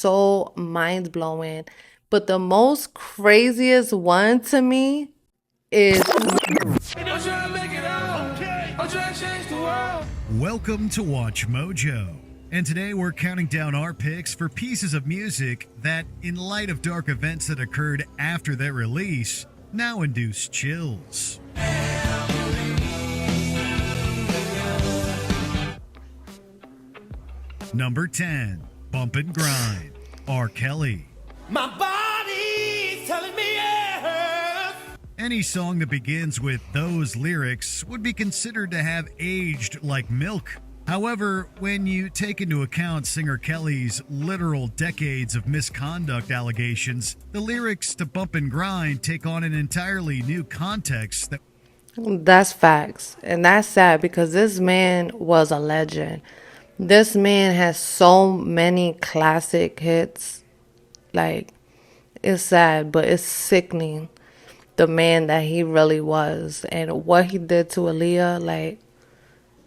so mind-blowing. But the most craziest one to me is Welcome to Watch Mojo. And today we're counting down our picks for pieces of music that, in light of dark events that occurred after their release, now induce chills. Number 10, Bump and Grind, R. Kelly. My body's telling me yes. Any song that begins with those lyrics would be considered to have aged like milk. However, when you take into account singer Kelly's literal decades of misconduct allegations, the lyrics to Bump and Grind take on an entirely new context That's facts. And that's sad because this man was a legend. This man has so many classic hits. Like, it's sad, but it's sickening. The man that he really was. And what he did to Aaliyah, like,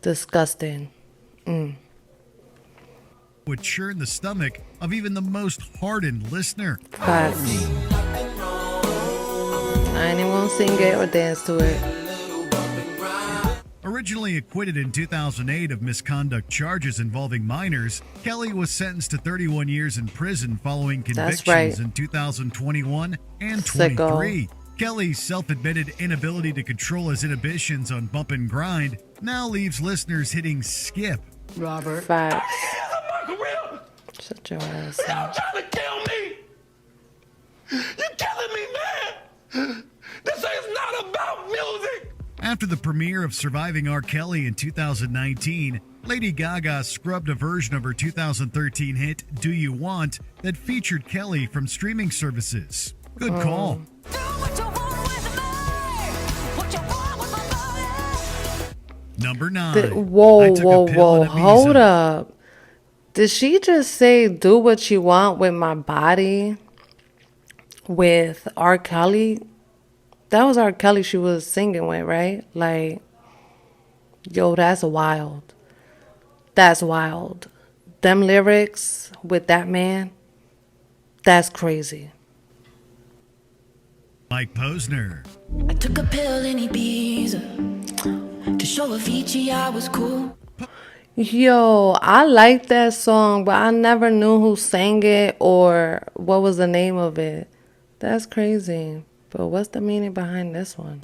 disgusting. would churn the stomach of even the most hardened listener. Facts. I ain't even gonna sing it or dance to it. Originally acquitted in 2008 of misconduct charges involving minors, Kelly was sentenced to 31 years in prison following That's convictions right. in 2021 and Sicko. 23. Kelly's self-admitted inability to control his inhibitions on Bump and Grind now leaves listeners hitting skip. Robert. Facts. My career. Shut your ass Y'all up. trying to kill me. You're killing me, man. This is not about music. After the premiere of Surviving R. Kelly in 2019, Lady Gaga scrubbed a version of her 2013 hit Do You Want that featured Kelly from streaming services. Good call. Number 9. Whoa, I Took a whoa, Pill whoa. in Ibiza. Hold up. Did she just say do what you want with my body with R. Kelly? That was R. Kelly she was singing with, right? Like, yo, that's wild. That's wild. Them lyrics with that man, that's crazy. Mike Posner. I took a pill in Ibiza to show Avicii I was cool. Yo, I like that song, but I never knew who sang it or what was the name of it. That's crazy. But what's the meaning behind this one?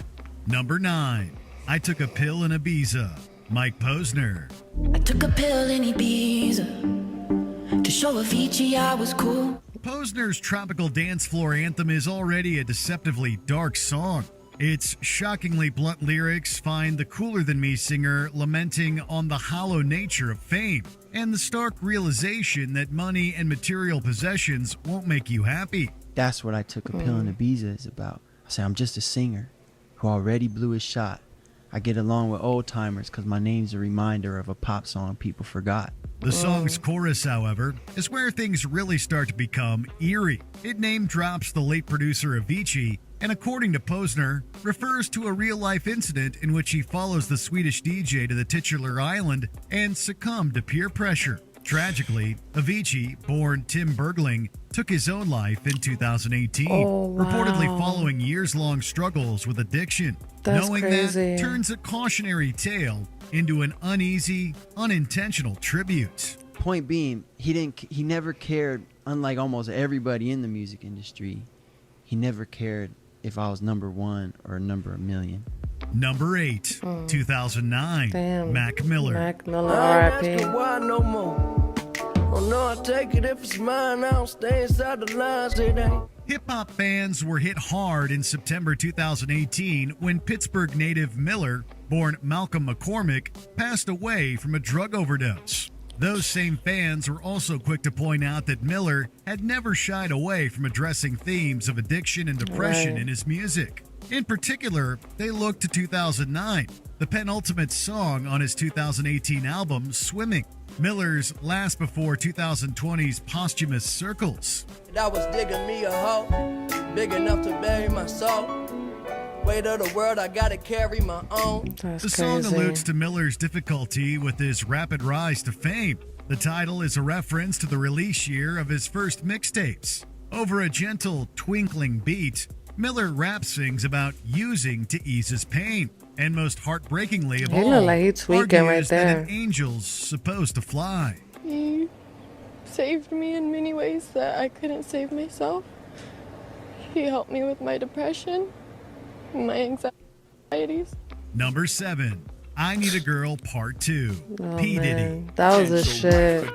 Number 9. I Took a Pill in Ibiza. Mike Posner. I took a pill in Ibiza to show Avicii I was cool. Posner's tropical dance floor anthem is already a deceptively dark song. Its shockingly blunt lyrics find the Cooler Than Me singer lamenting on the hollow nature of fame and the stark realization that money and material possessions won't make you happy. That's what I Took a Pill in Ibiza is about. I say I'm just a singer who already blew his shot. I get along with old timers because my name's a reminder of a pop song people forgot. The song's chorus, however, is where things really start to become eerie. It name drops the late producer Avicii, and according to Posner, refers to a real-life incident in which he follows the Swedish DJ to the titular island and succumbed to peer pressure. Tragically, Avicii, born Tim Bergling, took his own life in 2018, Oh, wow. reportedly following years-long struggles with addiction. That's Knowing crazy. that turns a cautionary tale into an uneasy, unintentional tribute. Point being, he never cared, unlike almost everybody in the music industry, he never cared if I was number one or number a million. Number 8, 2009, Damn. Mac Miller. Mac Miller, I ain't R.I.P. asking why no more. Oh no, I take it if it's mine. I don't stay inside the lines. It ain't. Hip-hop fans were hit hard in September 2018 when Pittsburgh native Miller, born Malcolm McCormick, passed away from a drug overdose. Those same fans were also quick to point out that Miller had never shied away from addressing themes of addiction and depression Right. in his music. In particular, they looked to 2009, the penultimate song on his 2018 album, Swimming, Miller's last before 2020's posthumous Circles. I was digging me a hole, big enough to bury my soul. Weight of the world, I gotta carry my own. That's The song crazy. alludes to Miller's difficulty with his rapid rise to fame. The title is a reference to the release year of his first mixtapes. Over a gentle, twinkling beat, Miller rap sings about using to ease his pain. And most heartbreakingly of He all, look like he tweaking right argues that there. an angel's supposed to fly. He saved me in many ways that I couldn't save myself. He helped me with my depression, my anxieties. Number 7, I Need a Girl Part 2, Oh, P. Diddy. man. That was a shit.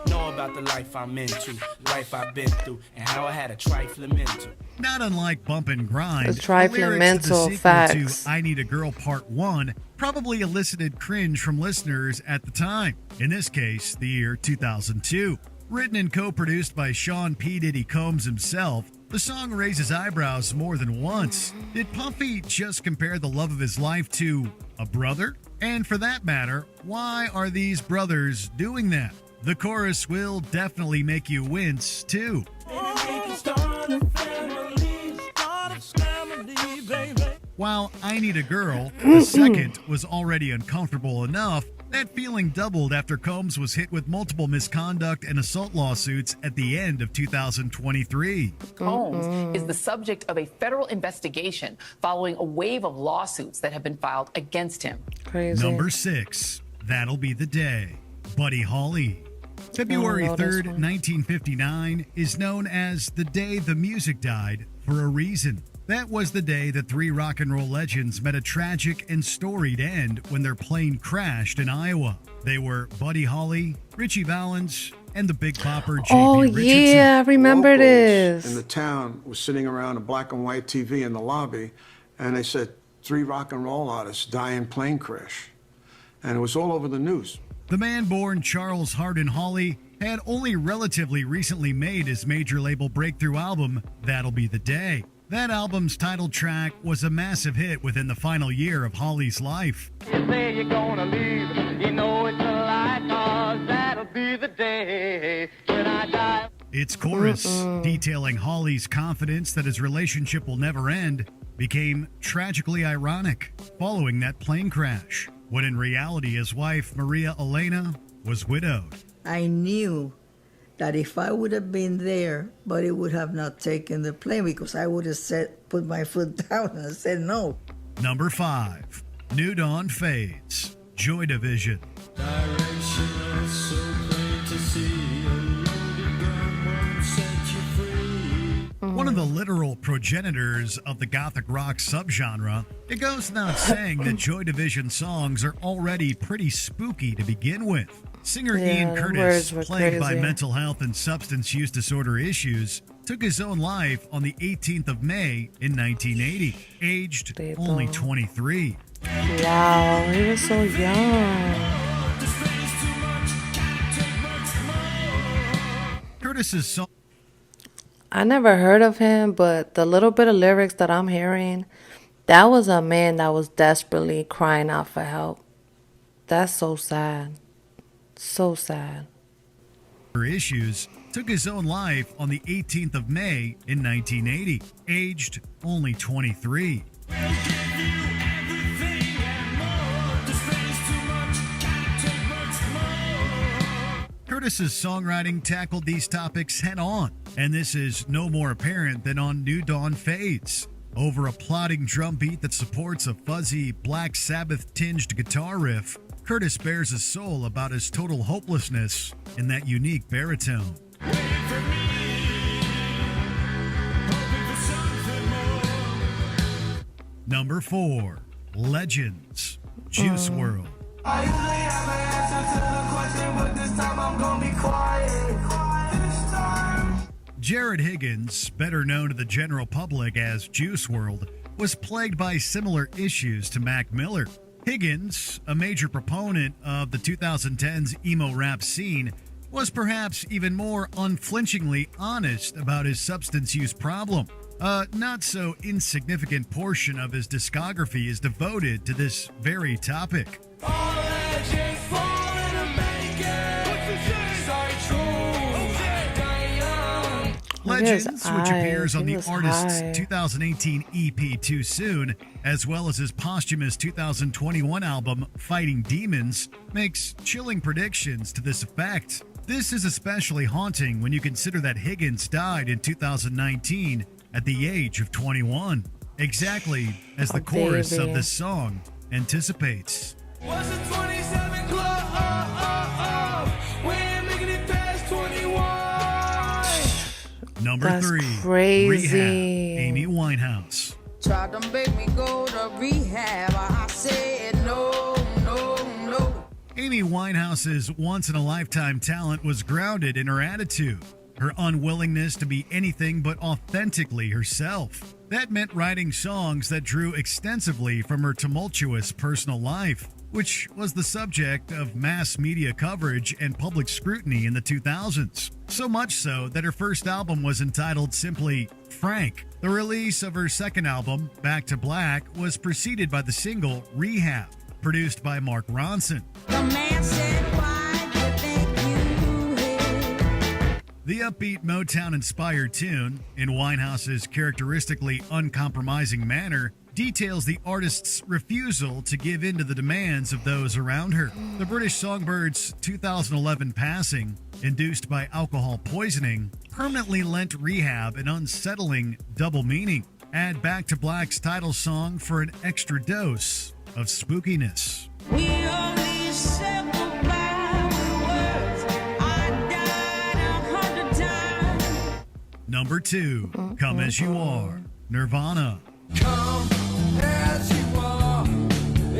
Know about the life I'm into, life I've been through, and how I had a trifling mental. Not unlike Bump and Grind, The trifling lyrics mental to the sequel facts. to I Need a Girl Part 1 probably elicited cringe from listeners at the time. In this case, the year 2002. Written and co-produced by Sean P. Diddy Combs himself, the song raises eyebrows more than once. Did Puffy just compare the love of his life to a brother? And for that matter, why are these brothers doing that? The chorus will definitely make you wince, too. While I Need a Girl, the second, was already uncomfortable enough, that feeling doubled after Combs was hit with multiple misconduct and assault lawsuits at the end of 2023. Combs is the subject of a federal investigation following a wave of lawsuits that have been filed against him. Crazy. Number 6, That'll Be the Day, Buddy Holly. February know this 3rd, one. 1959 is known as the day the music died for a reason. That was the day the 3 rock and roll legends met a tragic and storied end when their plane crashed in Iowa. They were Buddy Holly, Richie Valens, and the Big Bopper J.P. Oh, Richardson. yeah, I remember Locals this. in the town was sitting around a black and white TV in the lobby, and they said 3 rock and roll artists die in plane crash. And it was all over the news. The man born Charles Hardin Holly had only relatively recently made his major label breakthrough album, That'll Be the Day. That album's title track was a massive hit within the final year of Holly's life. You say you're gonna leave, you know it's a lie, 'cause that'll be the day when I die. Its chorus, detailing Holly's confidence that his relationship will never end, became tragically ironic following that plane crash, when in reality his wife, Maria Elena, was widowed. I knew that if I would have been there, but it would have not taken the plane, because I would have put my foot down and said no. Number 5, New Dawn Fades, Joy Division. One of the literal progenitors of the gothic rock subgenre, it goes without saying that Joy Division songs are already pretty spooky to begin with. Singer Yeah, Ian the Curtis, words were plagued by crazy. mental health and substance use disorder issues, took his own life on the 18th of May in 1980, aged They only don't. 23. Wow, he was so young. Curtis's song I never heard of him, but the little bit of lyrics that I'm hearing, that was a man that was desperately crying out for help. That's so sad. So sad. issues took his own life on the 18th of May in 1980, aged only 23. Curtis's songwriting tackled these topics head on, and this is no more apparent than on New Dawn Fades. Over a plodding drum beat that supports a fuzzy Black Sabbath-tinged guitar riff, Curtis bears his soul about his total hopelessness in that unique baritone. Number 4, Legends, Juice WRLD. I usually have an answer to the question, but this time I'm gonna be quiet. This time. Jared Higgins, better known to the general public as Juice WRLD, was plagued by similar issues to Mac Miller. Higgins, a major proponent of the 2010s emo rap scene, was perhaps even more unflinchingly honest about his substance use problem. A not so insignificant portion of his discography is devoted to this very topic. All legends fall in a making. What's the shit? Sorry, true. Die young. Legends, which appears on He the was artist's high. 2018 EP Too Soon, as well as his posthumous 2021 album Fighting Demons, makes chilling predictions to this effect. This is especially haunting when you consider that Higgins died in 2019 at the age of 21, exactly as the chorus of baby. this song anticipates. Was it 27 club? We ain't making it past 21. Number That's 3, crazy. Rehab, Amy Winehouse. Tried to make me go to rehab. I said no, no, no. Amy Winehouse's once-in-a-lifetime talent was grounded in her attitude, her unwillingness to be anything but authentically herself. That meant writing songs that drew extensively from her tumultuous personal life, which was the subject of mass media coverage and public scrutiny in the 2000s. So much so that her first album was entitled simply Frank. The release of her second album, Back to Black, was preceded by the single Rehab, produced by Mark Ronson. The man said, why do you think you hit? The upbeat Motown-inspired tune, in Winehouse's characteristically uncompromising manner, details the artist's refusal to give in to the demands of those around her. The British Songbird's 2011 passing, induced by alcohol poisoning, permanently lent Rehab an unsettling double meaning. Add Back to Black's title song for an extra dose of spookiness. We only said goodbye with words. I died 100 times. Number 2, Come As You Are, Nirvana. Come as you are,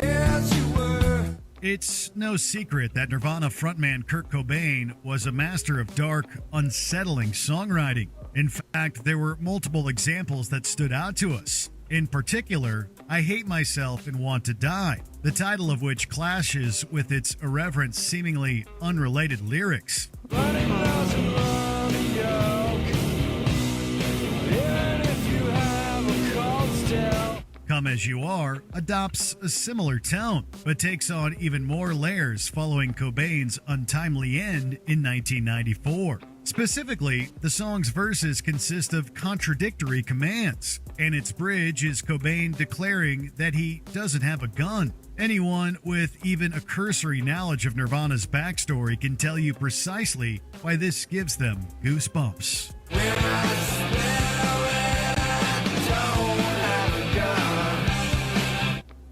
as you were. It's no secret that Nirvana frontman Kurt Cobain was a master of dark, unsettling songwriting. In fact, there were multiple examples that stood out to us. In particular, I Hate Myself and Want to Die, the title of which clashes with its irreverent, seemingly unrelated lyrics. Running miles and running yoke. Even if you have a cold still. Come As You Are adopts a similar tone, but takes on even more layers following Cobain's untimely end in 1994. Specifically, the song's verses consist of contradictory commands, and its bridge is Cobain declaring that he doesn't have a gun. Anyone with even a cursory knowledge of Nirvana's backstory can tell you precisely why this gives them goosebumps.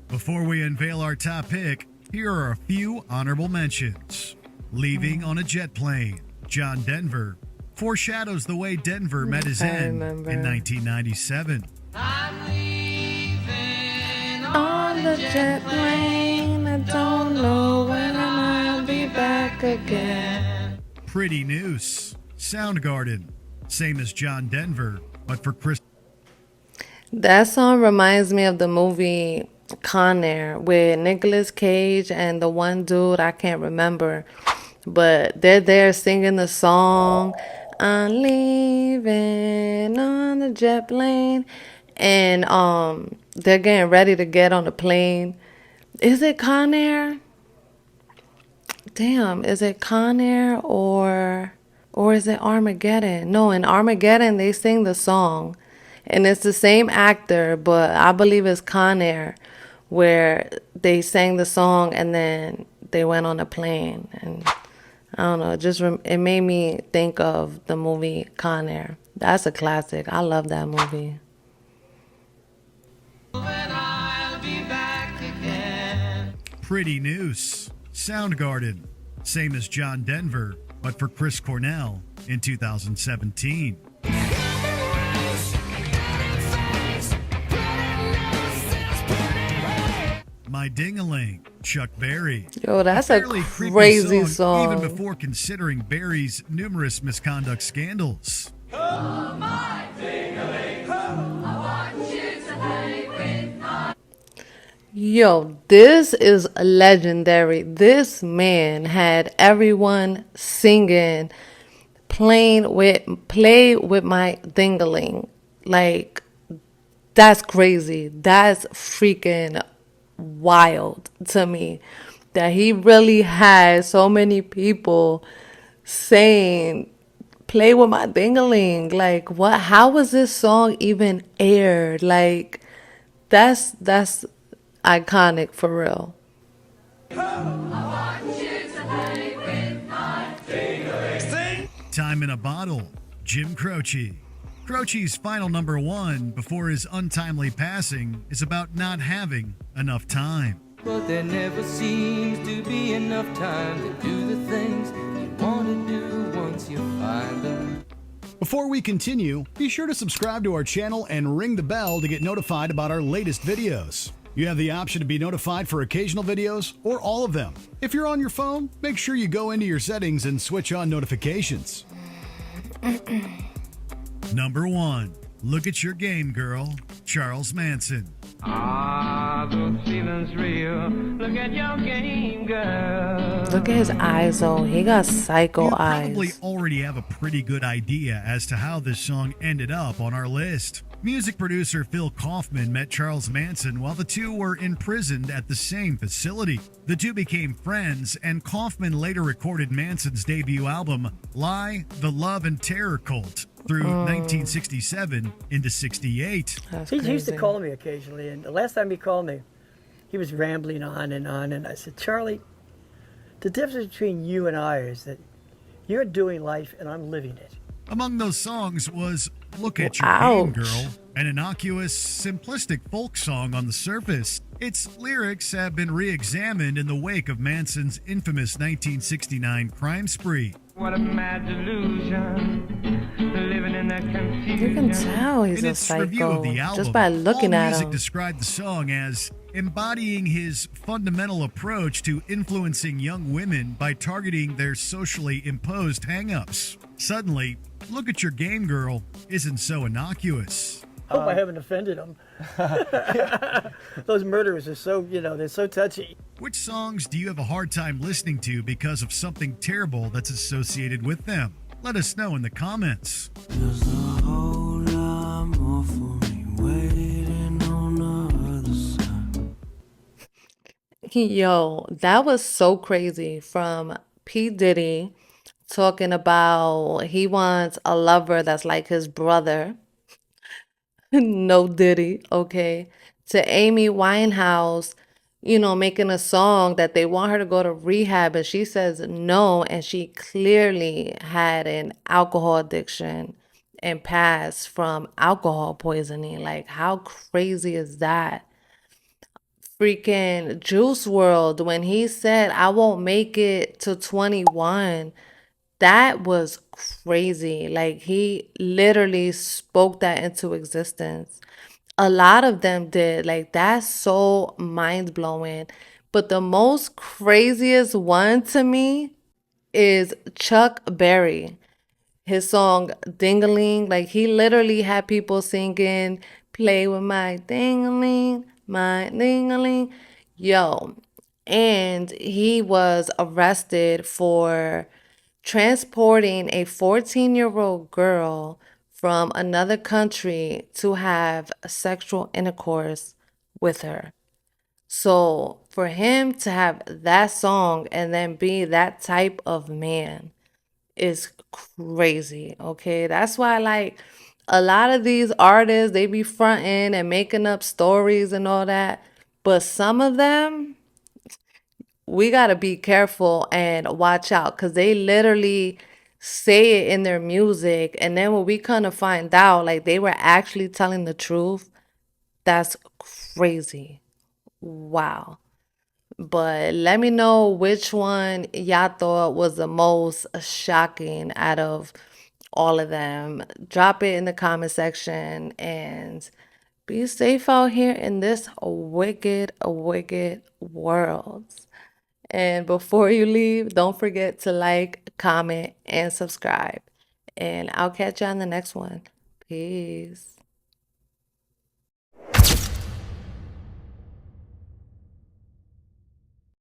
Before we unveil our top pick, here are a few honorable mentions. Leaving on a Jet Plane, John Denver, foreshadows the way Denver met his end in 1997. I'm leaving On the jet plane, I don't know when I'll be back again. Pretty Noose, Soundgarden, same as John Denver, but for Chris. That song reminds me of the movie Con Air with Nicolas Cage and the one dude I can't remember, but they're there singing the song, I'm leaving on the jet plane, and they're getting ready to get on the plane. Is it Con Air? Damn, is it Con Air or is it Armageddon? No, in Armageddon they sing the song, and it's the same actor, but I believe it's Con Air, where they sang the song and then they went on a plane. And I don't know, it made me think of the movie Con Air. That's a classic. I love that movie. Pretty Noose, Soundgarden, same as John Denver, but for Chris Cornell in 2017. My Dingling, Chuck Berry. Yo, that's a fairly creepy crazy song. even before considering Berry's numerous misconduct scandals. Yo, this is legendary. This man had everyone singing, play with my dingling. Like, that's crazy. That's freaking wild to me. That he really had so many people saying Play with my dingling. Like, what? How was this song even aired? Like, that's iconic for real. Time in a Bottle, Jim Croce. Croce's final number one before his untimely passing is about not having enough time. But there never seems to be enough time to do the things you want to do once you find them. Before we continue, be sure to subscribe to our channel and ring the bell to get notified about our latest videos. You have the option to be notified for occasional videos or all of them. If you're on your phone, make sure you go into your settings and switch on notifications. Number 1. Look at Your Game Girl, Charles Manson. Ah, those feelings real. Look at your game, girl. Look at his eyes, though. He got psycho You eyes. probably already have a pretty good idea as to how this song ended up on our list. Music producer Phil Kaufman met Charles Manson while the two were imprisoned at the same facility. The two became friends, and Kaufman later recorded Manson's debut album, Lie, The Love and Terror Cult, through 1967 into 68. He used to call me occasionally, and the last time he called me, he was rambling on, and I said, Charlie, the difference between you and I is that you're doing life and I'm living it. Among those songs was Look at Your Game Girl, an innocuous, simplistic folk song on the surface. Its lyrics have been re-examined in the wake of Manson's infamous 1969 crime spree. What a mad delusion, living in that confusion. You can tell he's In a its review of psycho the album, just by looking at AllMusic him. described the song as embodying his fundamental approach to influencing young women by targeting their socially imposed hang-ups. Suddenly, Look at Your Game Girl isn't so innocuous. Hope I haven't offended him. Those murderers are so, they're so touchy. Which songs do you have a hard time listening to because of something terrible that's associated with them? Let us know in the comments. There's a whole lot more for me waiting on the other side. Yo, that was so crazy from P. Diddy talking about he wants a lover that's like his brother. No Diddy, okay. To Amy Winehouse, making a song that they want her to go to rehab and she says no, and she clearly had an alcohol addiction and passed from alcohol poisoning. Like, how crazy is that? Freaking Juice World, when he said, I won't make it to 21, that was crazy. Like, he literally spoke that into existence. A lot of them did. Like, that's so mind-blowing. But the most craziest one to me is Chuck Berry. His song Dingling, like, he literally had people singing, play with my dingling, my dingling. Yo, and he was arrested for transporting a 14-year-old girl from another country to have sexual intercourse with her. So for him to have that song and then be that type of man is crazy, okay? That's why, like, a lot of these artists, they be fronting and making up stories and all that, but some of them, we got to be careful and watch out because they literally say it in their music, and then when we kind of find out, like, they were actually telling the truth, that's crazy. Wow. But let me know which one y'all thought was the most shocking out of all of them. Drop it in the comment section and be safe out here in this wicked, wicked world. And before you leave, don't forget to like, comment, and subscribe. And I'll catch you on the next one. Peace.